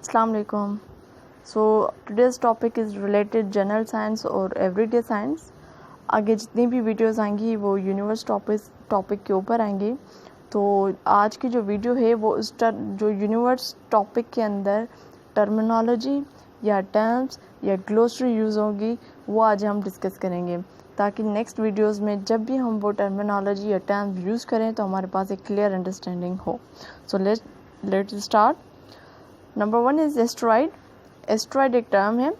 अस्सलाम वालेकुम। सो today's topic is related general science और एवरीडे साइंस। आगे जितनी भी वीडियोस आएंगी वो यूनिवर्स टॉपिक के ऊपर आएंगी। तो आज की जो वीडियो है वो जो यूनिवर्स टॉपिक के अंदर टर्मिनोलॉजी या टर्म्स या ग्लोसरी यूज़ होगी वो आज हम डिस्कस करेंगे, ताकि नेक्स्ट वीडियोस में जब भी हम वो टर्मिनोलॉजी या टर्म्स यूज़ करें तो हमारे पास एक क्लियर अंडरस्टैंडिंग हो। So let's start. Number 1 is asteroid. Asteroid एक टर्म है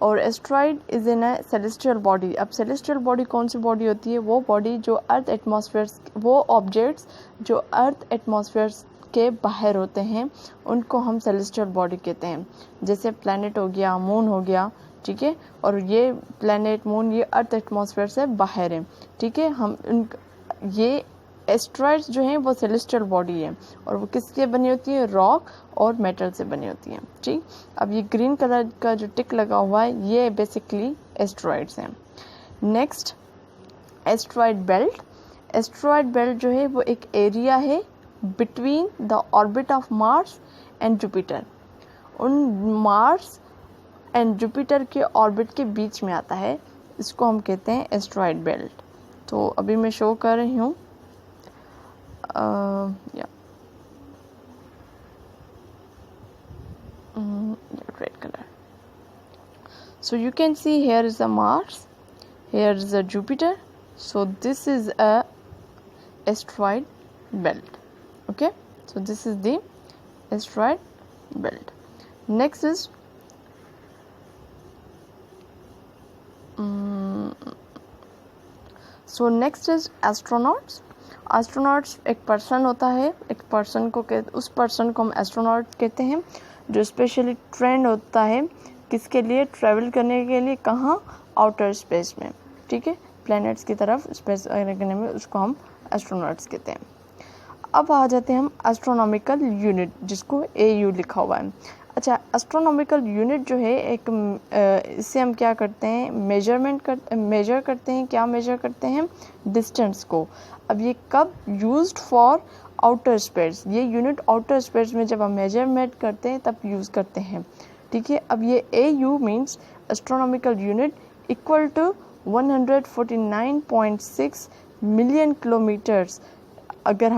और asteroid is in a celestial body. अब सेलेस्टियल बॉडी कौन सी बॉडी होती है? वो बॉडी जो अर्थ एटमॉस्फेयर, वो ऑब्जेक्ट्स जो अर्थ एटमॉस्फेयर के बाहर होते हैं उनको हम सेलेस्टियल बॉडी कहते हैं। जैसे प्लैनेट हो गया, मून हो गया, ठीक है। और ये प्लैनेट, मून, ये अर्थ एटमॉस्फेयर से बाहर है, ठीक है। ये एस्ट्रॉइड्स जो हैं वो सेलेस्टियल बॉडी है और वो किसके बनी होती है? रॉक और मेटल से बनी होती है, ठीक। अब ये ग्रीन कलर का जो टिक लगा हुआ है ये बेसिकली एस्ट्रॉइड्स हैं। Next, asteroid belt. Asteroid belt जो है वो एक एरिया है between the orbit of Mars and Jupiter. उन मार्स एंड जुपिटर के ऑर्बिट के बीच में आता है, इसको हम कहते हैं एस्ट्रॉइड बेल्ट। तो अभी मैं शो कर रही हूँ। Red color. So you can see here is a Mars, here is a Jupiter. So this is a asteroid belt. Okay, so this is the asteroid belt. Next is next is astronauts. Astronauts एक person होता है, एक person को उस person को हम astronaut कहते हैं जो स्पेशली ट्रेंड होता है किसके लिए? ट्रैवल करने के लिए। कहाँ? आउटर स्पेस में, ठीक है, प्लैनेट्स की तरफ स्पेस करने में, उसको हम एस्ट्रोनॉट्स कहते हैं। अब आ जाते हैं हम एस्ट्रोनॉमिकल यूनिट, जिसको AU लिखा हुआ है। अच्छा, एस्ट्रोनॉमिकल यूनिट जो है एक इससे हम क्या करते हैं? मेजर करते हैं। क्या मेजर करते हैं? डिस्टेंस को। अब ये कब यूज्ड फॉर आउटर स्पेस? ये यूनिट आउटर स्पेस में जब हम मेजरमेंट करते हैं तब यूज़ करते हैं, ठीक है। अब ये AU means astronomical unit equal to 149.6 million kilometers. अगर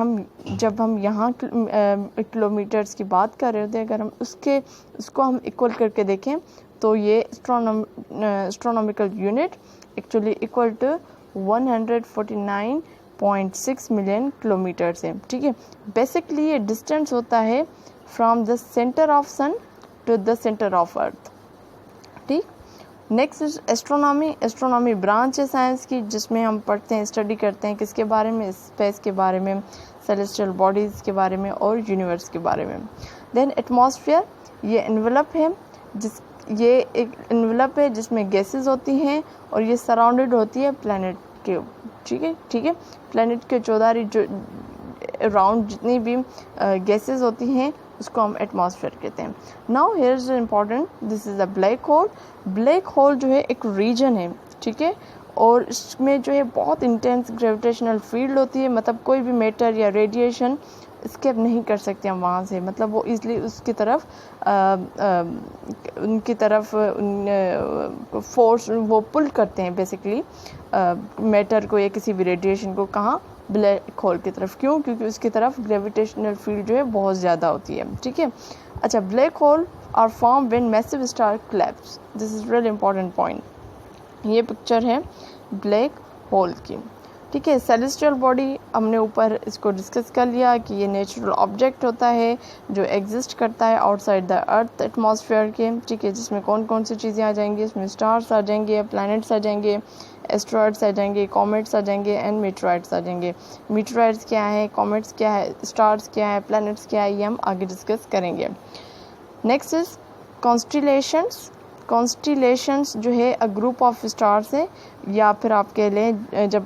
जब हम यहाँ किलोमीटर्स की बात कर रहे होते हैं, अगर हम उसको हम इक्वल करके देखें तो ये astronomical unit actually equal to 149.6 million kilometres है, ठीक है। बेसिकली ये डिस्टेंस होता है from the centre of sun to the centre of earth, ठीक। Next is astronomy. Astronomy branch है साइंस की, जिसमें हम पढ़ते हैं, स्टडी करते हैं किसके बारे में? स्पेस के बारे में, सेलेस्टियल बॉडीज़ के बारे में और यूनिवर्स के बारे में। देन एटमॉस्फेयर, ये एनवेलप है, ये एक एनवेलप है जिसमें गैसेस होती हैं और ये सराउंडेड होती है प्लैनेट के, ठीक है। प्लैनेट के चौधारी जो अराउंड जितनी भी गैसेस होती हैं उसको हम एटमॉस्फेयर कहते हैं। Now here is important, this is a black hole. Black hole जो है एक रीजन है, ठीक है, और इसमें जो है बहुत इंटेंस ग्रेविटेशनल फील्ड होती है। मतलब कोई भी मैटर या रेडिएशन स्केप नहीं कर सकते हम वहाँ से, मतलब वो इजली उसकी तरफ उनकी तरफ फोर्स वो पुल करते हैं बेसिकली मैटर को या किसी भी रेडिएशन को। कहाँ? ब्लैक होल की तरफ। क्यों? क्योंकि उसकी तरफ ग्रेविटेशनल फील्ड जो है बहुत ज़्यादा होती है, ठीक है। अच्छा, black hole are form when massive star collapse. This is really important point. ये पिक्चर है ब्लैक होल की, ठीक है। सेलेस्टियल बॉडी हमने ऊपर इसको डिस्कस कर लिया कि ये नेचुरल ऑब्जेक्ट होता है जो एग्जिस्ट करता है आउटसाइड द अर्थ एटमॉस्फेयर के, ठीक है, जिसमें कौन कौन सी चीज़ें आ जाएंगी? इसमें स्टार्स आ जाएंगे, प्लैनेट्स आ जाएंगे, एस्ट्रॉइड्स आ जाएंगे, कॉमेट्स आ जाएंगे एंड मीटरॉइड्स आ जाएंगे। मीटरॉइड्स क्या है, कॉमेट्स क्या है, स्टार्स क्या है, प्लैनेट्स क्या है, ये हम आगे डिस्कस करेंगे। Next is constellations. कॉन्स्टिलेशंस जो है अ ग्रुप ऑफ स्टार्स है, या फिर आप कह लें जब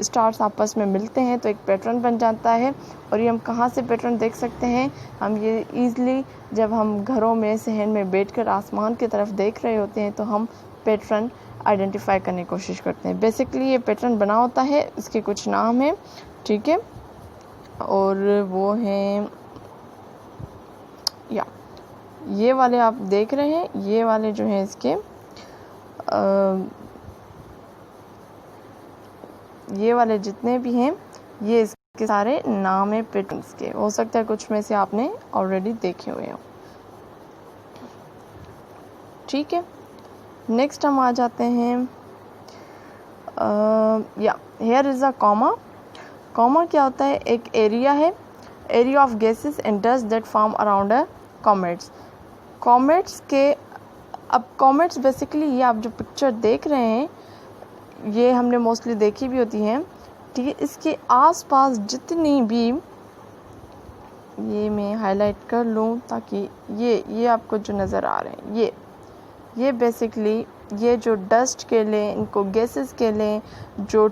स्टार्स आपस में मिलते हैं तो एक पैटर्न बन जाता है। और ये हम कहाँ से पैटर्न देख सकते हैं? हम ये ईज़िली जब हम घरों में सहन में बैठकर आसमान की तरफ देख रहे होते हैं तो हम पैटर्न आइडेंटिफाई करने की कोशिश करते हैं। बेसिकली ये पैटर्न बना होता है, इसके कुछ नाम हैं, ठीक है, और वो हैं ये वाले आप देख रहे हैं, ये वाले जो हैं इसके ये वाले जितने भी हैं ये इसके सारे नाम है पेटर्न्स के। हो सकता है कुछ में से आपने ऑलरेडी देखे हुए हो। ठीक है, नेक्स्ट हम आ जाते हैं या here is a comma. Comma क्या होता है? एक एरिया है, area of gases and dust that form around a comets. Comets के, अब कॉमेट्स बेसिकली ये आप जो पिक्चर देख रहे हैं ये हमने मोस्टली देखी भी होती हैं। ठीक है, इसके आसपास जितनी भी, ये मैं हाईलाइट कर लूँ ताकि ये आपको जो नज़र आ रहे हैं ये बेसिकली ये जो डस्ट के लिए, इनको गैसेस के लिए जो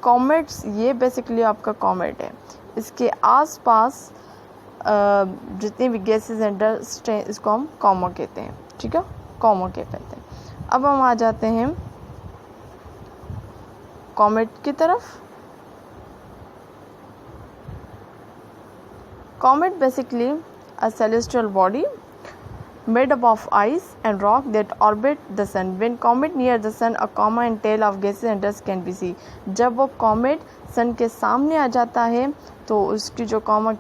कॉमेट्स, ये बेसिकली आपका कॉमेट है। इसके आसपास जितनी भी गैसेस एंड डस्ट हैं इसको हम कॉमा कहते हैं। ठीक है, कॉमा कहते हैं। अब हम आ जाते हैं कॉमेट की तरफ। Comet basically a celestial body made up of ice and rock that orbit the sun. When comet near the sun, a comma and tail of gases and dust can be seen. जब वो comet sun के सामने आ जाता है तो उसकी जो comma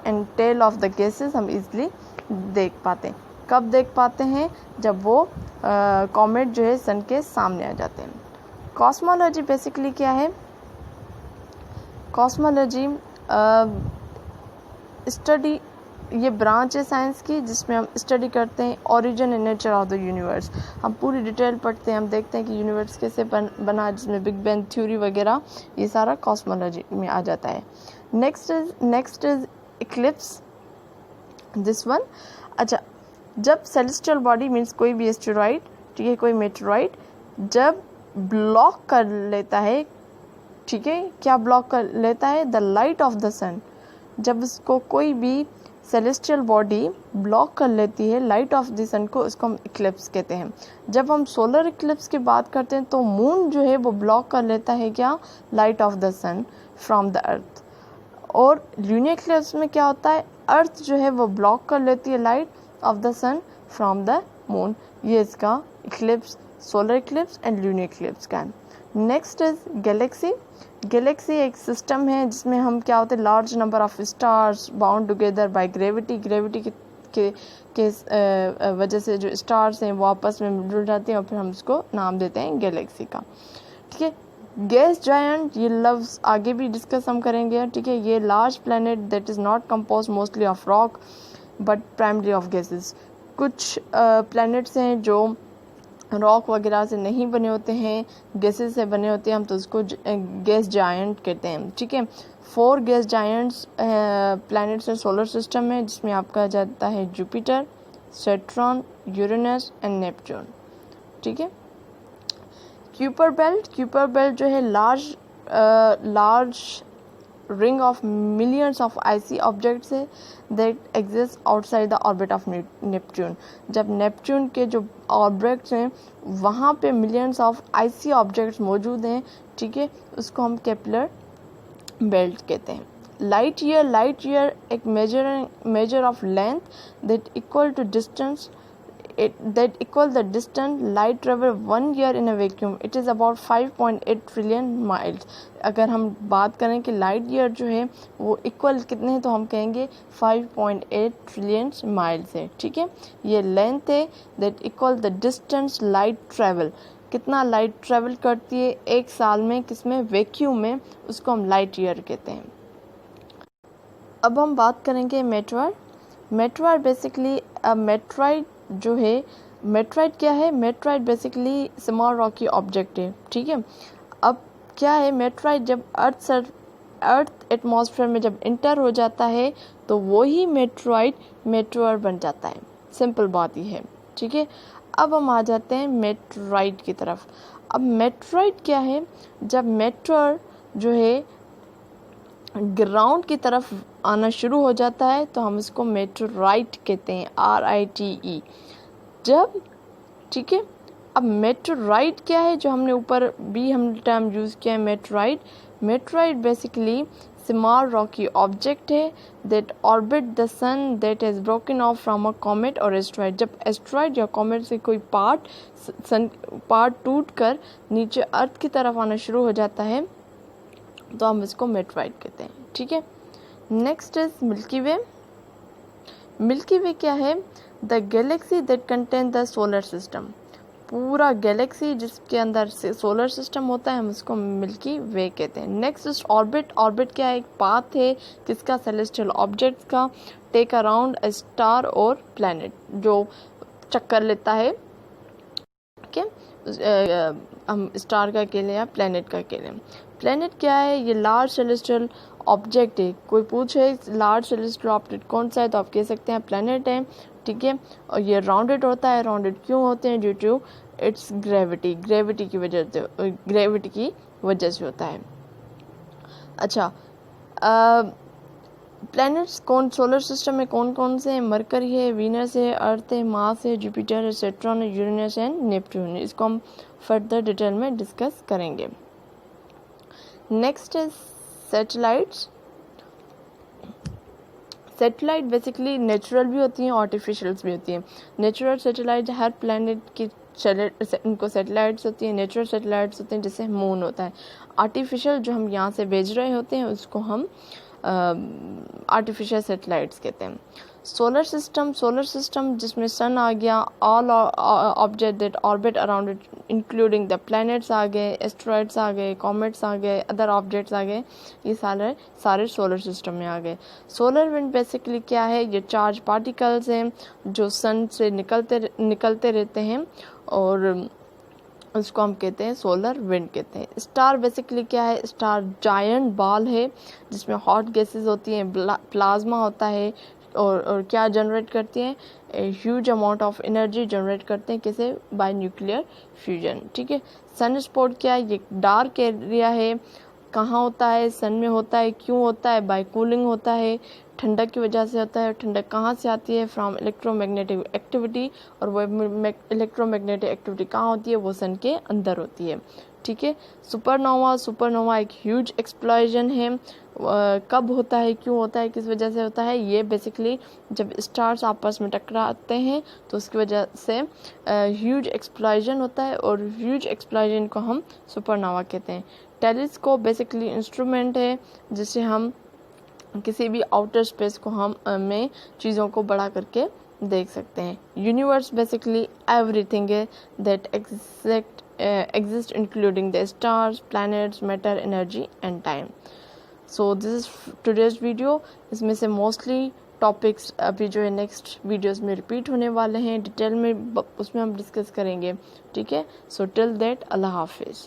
and tail of the gases हम easily देख पाते हैं। कब देख पाते हैं? जब वो comet जो है sun के सामने आ जाते हैं। Cosmology basically क्या है? Cosmology स्टडी, ये ब्रांच है साइंस की जिसमें हम स्टडी करते हैं origin and nature of the universe. हम पूरी डिटेल पढ़ते हैं, हम देखते हैं कि यूनिवर्स कैसे बना, जिसमें बिग बैंग थ्योरी वगैरह, ये सारा कॉस्मोलॉजी में आ जाता है। Next is Eclipse, this one. अच्छा, जब सेलेस्टियल बॉडी मीन्स कोई भी एस्टेरॉइड, ठीक है, कोई मेटेरॉइड जब ब्लॉक कर लेता है, ठीक है, क्या ब्लॉक कर लेता है? द लाइट ऑफ द सन। जब इसको कोई भी सेलेस्टियल बॉडी ब्लॉक कर लेती है लाइट ऑफ द सन को, उसको हम इक्लिप्स कहते हैं। जब हम सोलर इक्लिप्स की बात करते हैं तो मून जो है वो ब्लॉक कर लेता है क्या? Light of the sun from the earth. और लूनर इक्लिप्स में क्या होता है? अर्थ जो है वो ब्लॉक कर लेती है light of the sun from the moon. ये इसका eclipse, solar eclipse and lunar eclipse का है। Next is galaxy. गैलेक्सी एक सिस्टम है जिसमें हम क्या होते हैं, large number of stars bound together by gravity. Gravity के वजह से जो स्टार्स हैं वो आपस में जुड़ जाते हैं और फिर हम उसको नाम देते हैं गैलेक्सी का। ठीक है, गैस जायंट, ये लफ्ज़ आगे भी डिस्कस हम करेंगे। ठीक है, ये large planet that is not compose mostly of rock but primary of gases. कुछ प्लैनेट्स हैं जो रॉक वगैरह से नहीं बने होते हैं, गैसेस से बने होते हैं, हम तो उसको गैस जायंट कहते हैं। ठीक है, 4 गैस जायंट्स प्लैनेट्स हैं सोलर सिस्टम में, जिसमें आपका जाता है Jupiter, Saturn, Uranus and Neptune. ठीक है, क्यूपर बेल्ट जो है large ring of millions of icy objects है that exist outside the orbit of Neptune. जब नेपच्यून के जो ऑब्जेक्ट्स हैं वहाँ पे मिलियंस ऑफ आइसी ऑब्जेक्ट्स मौजूद हैं। ठीक है, उसको हम केपलर बेल्ट कहते हैं। लाइट ईयर एक measure of length that equal to distance that equal the distance light travel 1 year in a vacuum. It is about 5.8 trillion miles. अगर हम बात करें कि लाइट ईयर जो है वो इक्वल कितने हैं तो हम कहेंगे 5.8 ट्रिलियन माइल्स है। ठीक है, ये लेंथ है that equal the distance light travel. कितना लाइट ट्रेवल करती है एक साल में, किसमें? वैक्यूम में, उसको हम लाइट ईयर कहते हैं। अब हम बात करेंगे मेटरॉइड बेसिकली मेटरॉइड जो है, मेटरॉइड क्या है? Meteoroid basically small rocky object है। ठीक है, अब क्या है मेटरॉइड? जब अर्थ एटमॉस्फेयर में जब इंटर हो जाता है तो वही मेटरॉइड बन जाता है। सिंपल बात ही है। ठीक है, अब हम आ जाते हैं मेटरॉइड की तरफ। अब मेटरॉइड क्या है? जब मेटरॉइड जो है ग्राउंड की तरफ आना शुरू हो जाता है तो हम इसको मेटरॉइड कहते हैं, RITE। जब, ठीक है, अब मेटरॉइड क्या है? जो हमने ऊपर भी हम टर्म यूज़ किया है meteoroid basically small rocky object है that orbit the sun that has broken off from a comet और एस्ट्रॉइड। जब एस्ट्रॉइड या कॉमेट से कोई पार्ट टूट कर नीचे अर्थ की तरफ आना शुरू हो जाता है तो हम इसको मेटरॉइड कहते हैं। ठीक है, next is Milky Way. Milky Way क्या है? The galaxy that contain the solar system. पूरा गैलेक्सी जिसके अंदर से सोलर सिस्टम होता है हम उसको मिल्की वे कहते हैं। Next is orbit. ऑर्बिट क्या है? एक पाथ है किसका? सेलेस्टियल ऑब्जेक्ट्स का। टेक अराउंड अ स्टार और प्लैनेट, जो चक्कर लेता है। ठीक है, हम स्टार का अकेले या प्लैनेट का अकेले। प्लैनेट क्या है? ये लार्ज सेलेस्टियल ऑब्जेक्ट है। कोई पूछे लार्ज सेलेस्टियल ऑब्जेक्ट कौन सा है तो आप कह सकते हैं प्लैनेट है। ठीक है, और ये राउंडेड होता है। राउंडेड क्यों होते हैं? Due to its gravity. Gravity की वजह से होता है। अच्छा, प्लैनेट्स कौन सोलर सिस्टम में कौन कौन से हैं? मरकरी है, वीनस है, अर्थ है, मार्स है, जुपिटर है, सैटर्न है, यूरेनस एंड नेपट्यून। इसको हम फर्दर डिटेल में डिस्कस करेंगे। नेक्स्ट है सैटेलाइट्स। सैटेलाइट बेसिकली नेचुरल भी होती हैं, आर्टिफिशियल्स भी होती हैं। नेचुरल सैटेलाइट हर प्लैनेट की उनको सैटेलाइट्स होती हैं। नेचुरल सैटेलाइट्स होते हैं जैसे मून होता है। आर्टिफिशियल जो हम यहाँ से भेज रहे होते हैं उसको हम आर्टिफिशियल सैटेलाइट्स कहते हैं। सोलर सिस्टम जिसमें सन आ गया, all object that orbit around it including the planets आ गए, एस्ट्रॉइड्स आ गए, कॉमेट्स आ गए, अदर ऑब्जेक्ट्स आ गए, ये सारे सोलर सिस्टम में आ गए। सोलर विंड बेसिकली क्या है? ये चार्ज पार्टिकल्स हैं जो सन से निकलते रहते हैं और उसको हम कहते हैं सोलर विंड कहते हैं। स्टार बेसिकली क्या है? स्टार जायंट बॉल है जिसमें हॉट गैसेस होती हैं, प्लाज्मा होता है और क्या जनरेट करती हैं? Huge amount of energy generate करते हैं। कैसे? Bye nuclear fusion. ठीक है, सन स्पॉट क्या है? ये डार्क एरिया है। कहाँ होता है? सन में होता है। क्यों होता है? बाय कूलिंग होता है, ठंडक की वजह से होता है। ठंडक कहाँ से आती है? फ्रॉम इलेक्ट्रोमैग्नेटिक एक्टिविटी, और वो इलेक्ट्रोमैग्नेटिक एक्टिविटी कहाँ होती है? वो सन के अंदर होती है। ठीक है, सुपरनोवा एक ह्यूज एक्सप्लोजन है। कब होता है? क्यों होता है? किस वजह से होता है? ये बेसिकली जब स्टार्स आपस में टकराते हैं तो उसकी वजह से ह्यूज एक्सप्लोजन होता है और ह्यूज एक्सप्लोजन को हम सुपरनोवा कहते हैं। टेलीस्कोप बेसिकली इंस्ट्रूमेंट है जिससे हम किसी भी आउटर स्पेस को हम में चीज़ों को बड़ा करके देख सकते हैं। यूनिवर्स बेसिकली एवरीथिंग है that exist including the stars, planets, matter, energy and time. So this is today's video. इसमें से मोस्टली टॉपिक्स अभी जो है नेक्स्ट वीडियोस में रिपीट होने वाले हैं, डिटेल में उसमें हम डिस्कस करेंगे। ठीक है, सो टिल दैट अल्लाह हाफिज़।